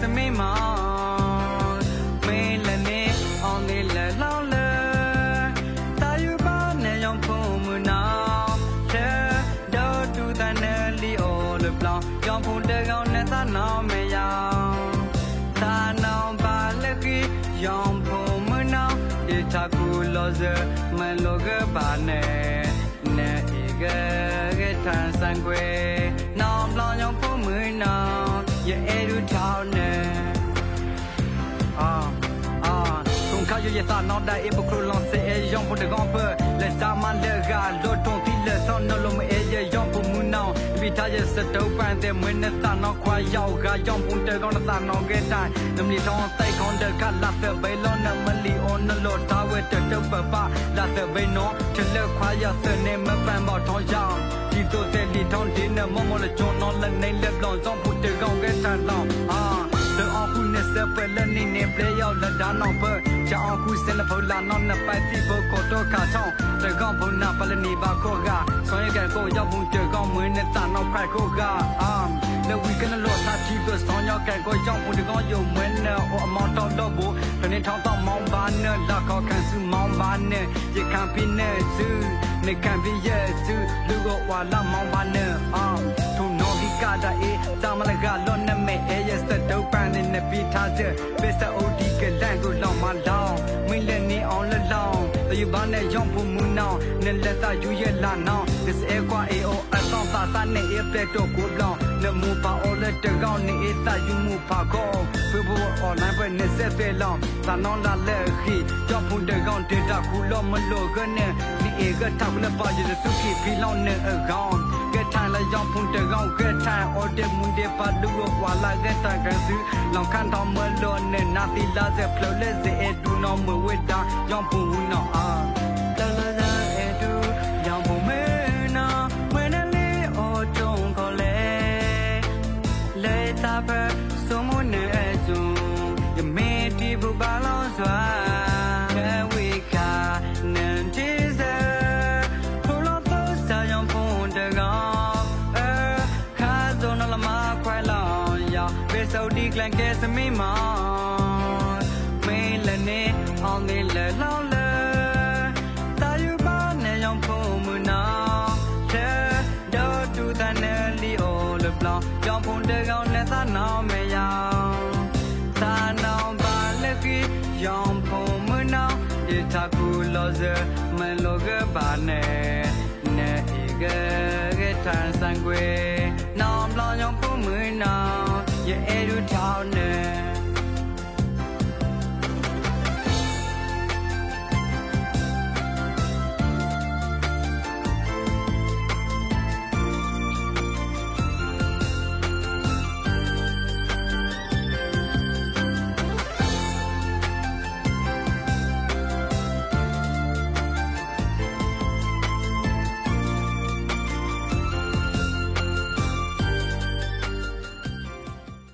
စမေးမောင်မင်းလည်းနေအောင်နေလဲလောင်းလဲတာယူပါနဲ့ရောင်ဖုံမနာတဲ့တော့တူတဲ့နယ်လီအိုလပလောင်ရောင်ဖုံတဲ့ကောင်နဲ့သာနောင်မယောင်သာနောင်ပါလက်ကြီးရောင်ဖုံမနာဒီတာကူလောစမလောကပါနဲ့နဲ့ဧကကထန်ဆန်ကွယ်နောင်လောင်ရောင်ဖုံမနာရဲ့အဲ့လူထောင်းနဲ့ရဲ့သာနောက်တဲ့ဘခုလုံးစေရောင်ဖို့တကောင်ပဲလက်စားမလက်ကတော့တုံးတိလက်စောနှလုံးမအေးရဲ့ရောင်ဖို့မူနောင်မိသားရဲ့စတုပ်ပန်းတဲ့မင်းနဲ့သာနောက်ခွာရောက်ကရောင်ဖို့တကောင်သာနောက်ခဲ့တိုင်းနမလီထောင်းတိုက်ခေါင်းတကလာတဲ့ဘဲလုံးနဲ့မလီအော်နလို့ထားဝဲတဲ့တုပ်ပပလာတဲ့ဘဲနော်ချလက်ခွာရစနေမပန်းပေါ်ထောင်းရောင်ဒီတို့တဲ့လီထောင်းဒီနဲ့မမလကျွန်းနော်လက်နေလက်လောင်ဆောင်ဖို့တကောင်ခဲ့တိုင်းလောင်တော့အခုနဲ့စပယ်လက်နေနေပလေရောက်လက်ဒါနောက်ပဲချောင်းခုစလဖလာနော်နပိုက်တီဘောကိုတော့ခါချောင်းတကောင်ဘုံနာပလနေပါခေါကဆွမ်းရကန်ကိုရောက်ဘူးတကောင်မွေးနဲ့တာနောက်ဖိုက်ကိုကလေဝီကန်လောသာတီဘဆောင်းရောက်ကန်ကိုရောက်ဘူးတကောင်ယုံမွေးနဲ့အမောင်းတော့တော့ဘူးတနေ့ထောင်းတော့မောင်းပါနဲ့လာခေါကန်စုမောင်းပါနဲ့ရခံပြင်းနဲ့စုနေခံပြရဲ့စုလူကဝါလာမောင်းပါနဲ့ထုံနော်ဒီကတာအေးတာမလကလောနမဲအေးရစတော့ပန်းနဲ့ပြထားတဲ့ပစ္စအိုဒီကလန်ကိုလောင်မလောင်မင်းလည်းနေအောင်လလောင်တယူပါနဲ့ရောင်ဖို့မူနောင်နဲ့လက်သာယူရဲ့လာနောင် this air qua ao အဆောင်သာသာနဲ့အပလက်တော့ကိုလောင်နမူပါအော်လက်တကောင်းနေအသာယူမှုပါကောဖေဘော online ပဲနဲ့ဆက်ပဲလောင်သာနောင်လာလက်ခီကြောက်ဖို့တကောင်းဒေတာခုလောမလို့ကနေဒီအေကထောက်လက်ပါရတဲ့သူခီဖီလောင်နဲ့အကောင်ကဲထိုင်လာရောင်ဖို့တကောင်းကဲထိုင်အော်တဲ့မွန်တဲ့ပါလူကိုဝါလာကဲတိုင်ကန်စုလောင်ခန့်တော်မလို့နဲ့နာတီလာဆက်ဖလို့လက်စေဒူနောမဝိတာရောင်ဖို့ဘူးနော်လာလာလာအေဒူရောင်ဖို့မဲနာမွေးနဲ့လေးအော်တုံးခေါ်လေလေတာပဲစုံမနဲ့စုံယမေတီဘူးပါလောစွာဝေခါနန်တီစဖလို့တော့စာရောင်ဖို့တကောင်ခါစုံနလမခွဲလောင်ရဘေစောဒီကလန်ကဲစမေးမောင်မင်းလည်းနေအောင်နေလဲလောင်းလဲတာယူပါနဲ့ရောင်ဖို့မနာတဲ့တော့တူတဲ့နယ်လီအိုလပလောင်ရောင်ဖို့တကောင်နဲ့သာနောင်မယောင်သာနောင်ပါလက်ကြီးရောင်ဖို့မနာဒီတာကူလောစမလောကပါနဲ့နဲ့ဧကထန်ဆန်ကွယ်